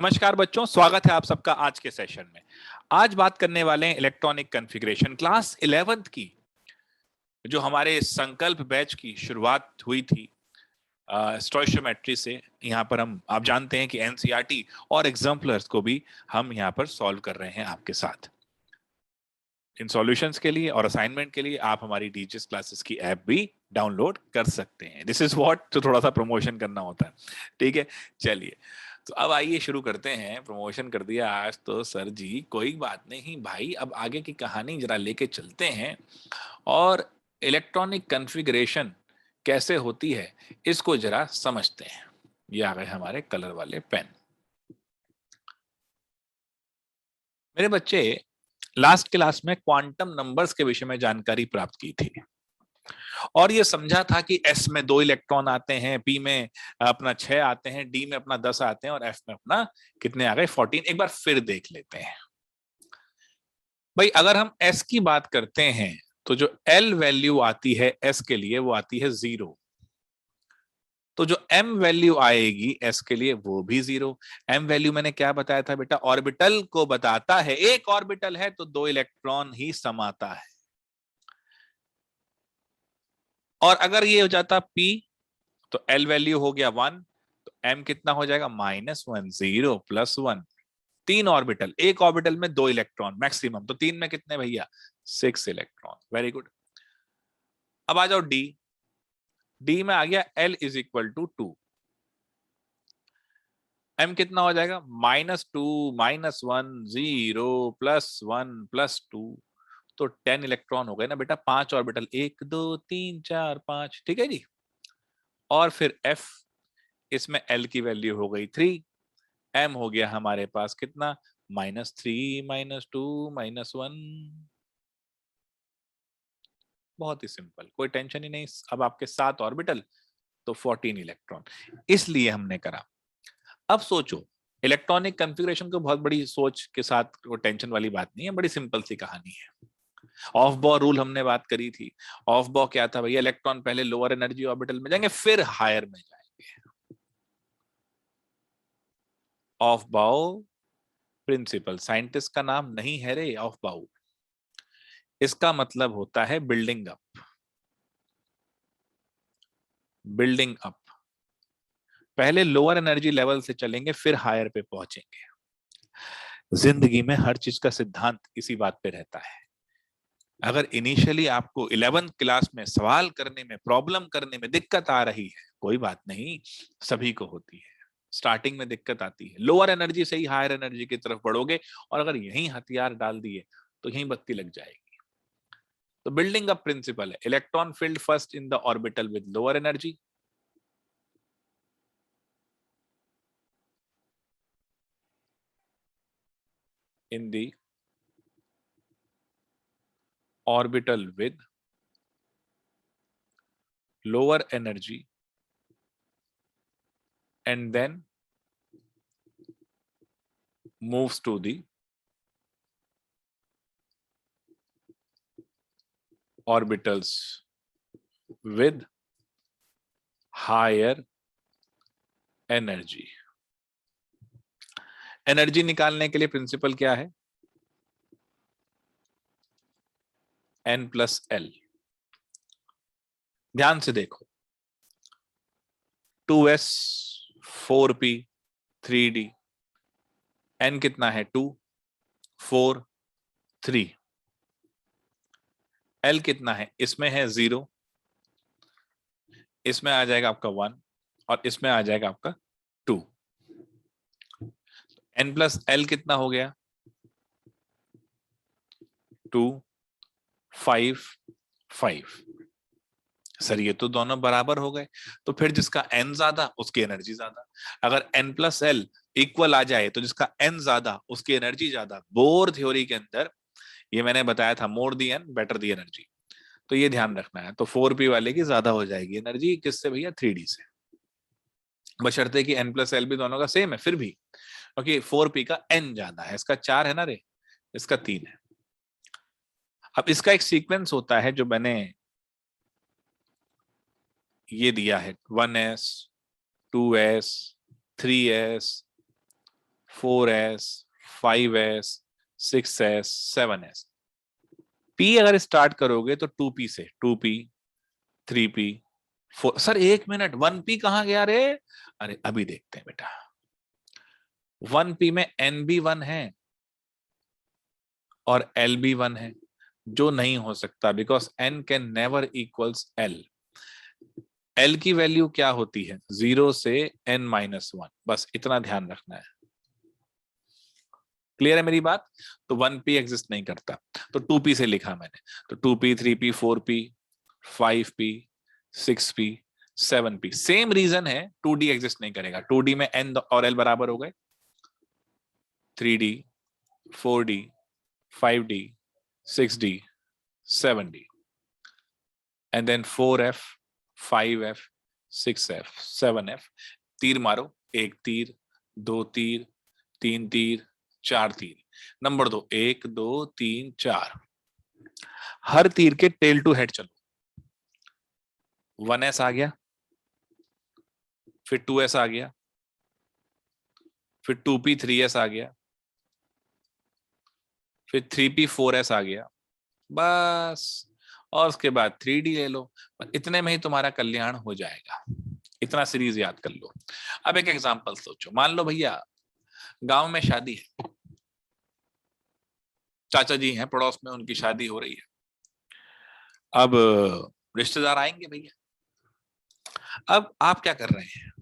नमस्कार बच्चों, स्वागत है आप सबका आज के सेशन में। आज बात करने वाले हैं इलेक्ट्रॉनिक कॉन्फ़िगरेशन क्लास 11th की, जो हमारे संकल्प बैच की शुरुआत हुई थी स्टोइशियोमेट्री से। यहाँ पर हम आप जानते हैं कि एनसीईआरटी और एग्जाम्पलर्स को भी हम यहाँ पर सॉल्व कर रहे हैं आपके साथ। इन सॉल्यूशंस के लिए और असाइनमेंट के लिए आप हमारी डीजीएस क्लासेस की ऐप भी डाउनलोड कर सकते हैं। दिस इज व्हाट, तो थोड़ा सा प्रमोशन करना होता है, ठीक है। चलिए, तो अब आइए शुरू करते हैं। प्रमोशन कर दिया आज तो सर जी, कोई बात नहीं भाई, अब आगे की कहानी जरा लेके चलते हैं और इलेक्ट्रॉनिक कॉन्फ़िगरेशन कैसे होती है इसको जरा समझते हैं। ये आ गए हमारे कलर वाले पेन। मेरे बच्चे, लास्ट क्लास में क्वांटम नंबर्स के विषय में जानकारी प्राप्त की थी और ये समझा था कि एस में 2 इलेक्ट्रॉन आते हैं, पी में अपना 6 आते हैं, डी में अपना 10 आते हैं और एफ में अपना कितने आ गए 14। एक बार फिर देख लेते हैं भाई। अगर हम एस की बात करते हैं तो जो एल वैल्यू आती है एस के लिए वो आती है 0। तो जो एम वैल्यू आएगी एस के लिए वो भी 0। एम वैल्यू मैंने क्या बताया था बेटा, ऑर्बिटल को बताता है। एक ऑर्बिटल है तो 2 इलेक्ट्रॉन ही समाता है। और अगर ये हो जाता पी तो एल वैल्यू हो गया 1, तो एम कितना हो जाएगा -1, 0 +1। 3 ऑर्बिटल, एक ऑर्बिटल में 2 इलेक्ट्रॉन मैक्सिमम, तो 3 में कितने भैया 6 इलेक्ट्रॉन। Very good. अब आ जाओ डी। डी में आ गया L = 2। एम कितना हो जाएगा -2, -1, 0 +1 +2। तो 10 इलेक्ट्रॉन हो गए ना बेटा, 5 ऑर्बिटल, 1 2 3 4 5, ठीक है जी। और फिर F, इसमें L की वैल्यू हो गई 3। M हो गया हमारे पास कितना -3, -2, -1। बहुत ही सिंपल, कोई टेंशन ही नहीं। अब आपके 7 ऑर्बिटल तो 14 इलेक्ट्रॉन, इसलिए हमने करा। अब सोचो, इलेक्ट्रॉनिक कॉन्फ़िगरेशन को बहुत बड़ी सोच के साथ, वो टेंशन वाली बात नहीं है, बड़ी सिंपल सी कहानी है। ऑफ बॉ रूल हमने बात करी थी। ऑफ बॉ क्या था भैया, इलेक्ट्रॉन पहले लोअर एनर्जी ऑर्बिटल में जाएंगे फिर हायर में जाएंगे। ऑफ बाउ प्रिंसिपल, साइंटिस्ट का नाम नहीं है रे ऑफ बाउ। इसका मतलब होता है बिल्डिंग अप। बिल्डिंग अप, पहले लोअर एनर्जी लेवल से चलेंगे फिर हायर पे पहुंचेंगे। जिंदगी में हर चीज का सिद्धांत इसी बात पे रहता है। अगर इनिशियली आपको 11th क्लास में सवाल करने में, प्रॉब्लम करने में दिक्कत आ रही है, कोई बात नहीं, सभी को होती है। स्टार्टिंग में दिक्कत आती है, लोअर एनर्जी से ही हायर एनर्जी की तरफ बढ़ोगे और अगर यही हथियार डाल दिए तो यही बत्ती लग जाएगी। तो बिल्डिंग अप प्रिंसिपल है, electron filled first in the orbital with lower energy, in the orbital with lower energy and then moves to the orbitals with higher energy। Energy निकालने के लिए प्रिंसिपल क्या है, N+L। ध्यान से देखो, 2s 4p 3d, n कितना है 2 4 3, l कितना है, इसमें है 0, इसमें आ जाएगा आपका 1 और इसमें आ जाएगा आपका 2। N+L कितना हो गया 2 5 5। सर ये तो दोनों बराबर हो गए, तो फिर जिसका n ज्यादा उसकी एनर्जी ज्यादा। अगर N+L इक्वल आ जाए तो जिसका n ज्यादा उसकी एनर्जी ज्यादा। बोर थ्योरी के अंदर ये मैंने बताया था, मोर दी एन बेटर दी एनर्जी, तो ये ध्यान रखना है। तो 4p वाले की ज्यादा हो जाएगी एनर्जी, किससे भैया 3d से, बशर्ते कि N+L भी दोनों का सेम है फिर भी, क्योंकि 4p का n ज्यादा है, इसका 4 है ना रे, इसका 3 है। अब इसका एक सीक्वेंस होता है जो मैंने ये दिया है, 1s 2s 3s 4s, 5s, 6s, 7s। P अगर स्टार्ट करोगे तो 2p से, 2p, 3p, 4। सर एक मिनट, 1p कहाँ गया रे? अरे अभी देखते हैं बेटा। 1p में nb1 है और lb1 है, जो नहीं हो सकता, because n can never equals l। l की वैल्यू क्या होती है? 0 से n-1। बस इतना ध्यान रखना है। क्लियर है मेरी बात? तो 1p एग्जिस्ट नहीं करता, तो 2p से लिखा मैंने। तो 2p, 3p, 4p, 5p, 6p, 7p। Same reason है, 2d एग्जिस्ट नहीं करेगा। 2d में n और l बराबर हो गए, 3d, 4d, 5d, 6d, 7d, and then 4f, 5f, 6f, 7f। तीर मारो, एक तीर, दो तीर, तीन तीर, चार तीर। नंबर दो, 1 2 3 4। हर तीर के टेल टू हेड चलो। 1s आ गया, फिर 2s आ गया, फिर 2p 3s आ गया, फिर 3p 4s आ गया, बस। और उसके बाद 3d ले लो। इतने में ही तुम्हारा कल्याण हो जाएगा। इतना सीरीज याद कर लो। अब एक एग्जांपल सोचो। मान लो भैया गांव में शादी है, चाचा जी हैं पड़ोस में, उनकी शादी हो रही है। अब रिश्तेदार आएंगे भैया। अब आप क्या कर रहे हैं?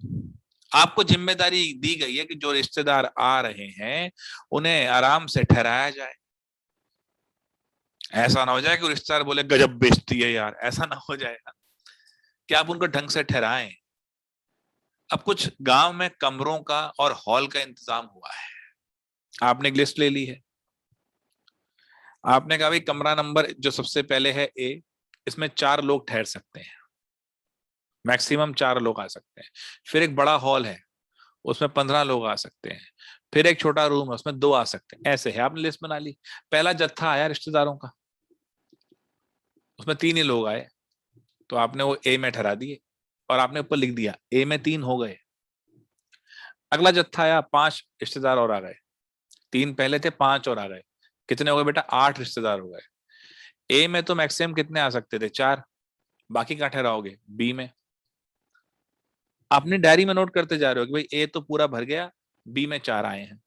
आपको जिम्मेदारी दी गई है कि जो रिश्तेदार आ रहे हैं उन्हें आराम से ठहराया जाए। ऐसा ना हो जाए कि रिश्तेदार बोले गजब बेइज्जती है यार, ऐसा ना हो जाएगा कि आप उनको ढंग से ठहराएं। अब कुछ गांव में कमरों का और हॉल का इंतजाम हुआ है। आपने एक लिस्ट ले ली है। आपने कहा भाई कमरा नंबर जो सबसे पहले है ए, इसमें 4 लोग ठहर सकते हैं, मैक्सिमम 4 लोग आ सकते हैं। फिर एक बड़ा हॉल है, उसमें 15 लोग आ सकते हैं। फिर एक छोटा रूम है, उसमें 2 आ सकते हैं। ऐसे है, आपने लिस्ट बना ली। पहला जत्था आया रिश्तेदारों का, उसमें 3 ही लोग आए, तो आपने वो ए में ठहरा दिए और आपने ऊपर लिख दिया ए में 3 हो गए। अगला जत्था आया, 5 रिश्तेदार और आ गए। 3 पहले थे, 5 और आ गए। कितने हो गए बेटा? 8 रिश्तेदार हो गए। ए में तो मैक्सिमम कितने आ सकते थे? 4। बाकी कहाँ ठहराओगे? बी में। अपनी डायरी में नोट करते जा रहे हो कि भाई ए तो पूरा भर गया, बी में 4 आए हैं।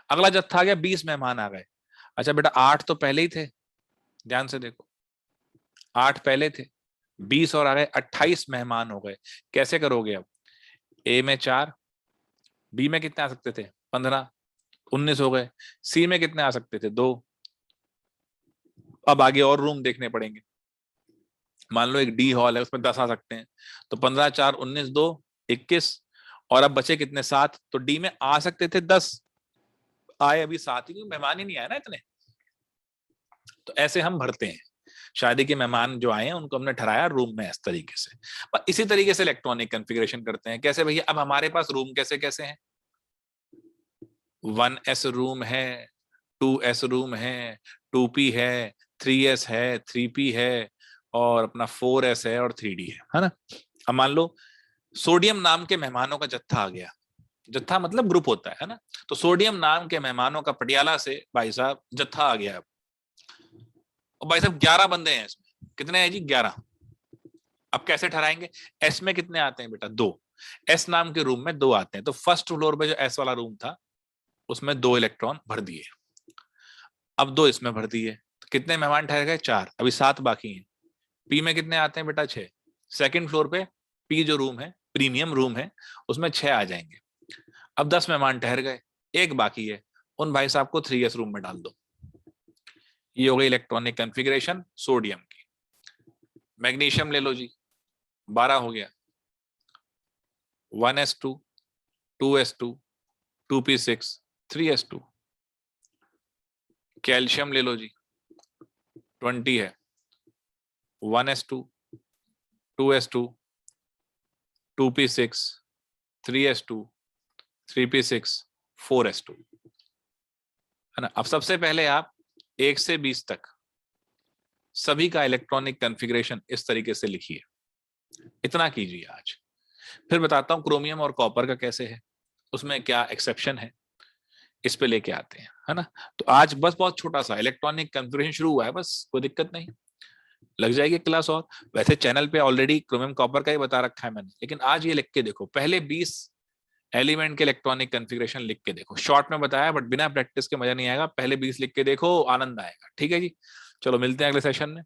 अगला जत्था आ गया, 20 मेहमान आ गए। अच्छा बेटा 8 तो पहले ही थे, ध्यान से देखो। 8 पहले थे, 20 और आ गए, 28 मेहमान हो गए। कैसे करोगे अब? ए में 4, बी में कितने आ सकते थे? 15, 19 हो गए। सी में कितने आ सकते थे? 2। अब आगे और रूम देखने पड़ेंगे। मान लो एक डी हॉल है, उसमें 10 आ सकते हैं, तो 15 4 19 2 21। और अब बचे कितने? 7। तो डी में आ सकते थे 10, आए अभी 7 ही, क्योंकि मेहमान ही नहीं आए ना इतने। तो ऐसे हम भरते हैं। शादी के मेहमान जो आए हैं उनको हमने ठहराया रूम में इस तरीके से। पर इसी तरीके से इलेक्ट्रॉनिक कॉन्फ़िगरेशन करते हैं। कैसे भैया? अब हमारे पास रूम कैसे कैसे हैं? 1s रूम है, 2s रूम है, 2p है, 3s है, 3p है, और अपना 4s है और 3d है ना? अब मान लो सोडियम नाम के मेहमानों का जत्था आ गया। जत्था मतलब ग्रुप होता है ना? तो सोडियम नाम के मेहमानों का पटियाला से भाई साहब जत्था आ गया। और भाई साहब 11 बंदे हैं इसमें। कितने हैं जी? 11। अब कैसे ठहराएंगे? एस में कितने आते हैं बेटा? 2। एस नाम के रूम में 2 आते हैं, तो फर्स्ट फ्लोर पे जो एस वाला रूम था उसमें 2 इलेक्ट्रॉन भर दिए। अब 2 इसमें भर दिए, तो कितने मेहमान ठहर गए? 4। अभी 7 बाकी हैं। पी में कितने आते हैं बेटा? 6। सेकंड फ्लोर पे पी जो रूम है, प्रीमियम रूम है, उसमें 6 आ जाएंगे। अब 10 मेहमान ठहर गए, एक बाकी है, उन भाई साहब को 3s रूम में डाल दो। ये हो गई इलेक्ट्रॉनिक कॉन्फ़िगरेशन सोडियम की। मैग्नीशियम ले लो जी, 12 हो गया, 1s2, 2s2, 2p6, 3s2। Calcium ले लो जी, 20 है, 1s2, 2s2, 2p6, 3s2, 3p6, 4s2, है ना? अब सबसे पहले आप 1 से 20 तक सभी का इलेक्ट्रॉनिक कॉन्फ़िगरेशन इस तरीके से लिखिए। इतना कीजिए आज। फिर बताता हूं क्रोमियम और कॉपर का कैसे है, उसमें क्या एक्सेप्शन है। इस पे लेके आते हैं, है ना। तो आज बस बहुत छोटा सा इलेक्ट्रॉनिक कॉन्फ़िगरेशन शुरू हुआ है, बस कोई दिक्कत नहीं, लग जाएगी क्लास। और वैसे चैनल पे ऑलरेडी क्रोमियम कॉपर का ही बता रखा है मैंने, लेकिन आज ये लिख के देखो, पहले 20 एलिमेंट के इलेक्ट्रॉनिक कॉन्फ़िगरेशन लिख के देखो। शॉर्ट में बताया बट बिना प्रैक्टिस के मजा नहीं आएगा, पहले 20 लिख के देखो, आनंद आएगा। ठीक है जी, चलो मिलते हैं अगले सेशन में।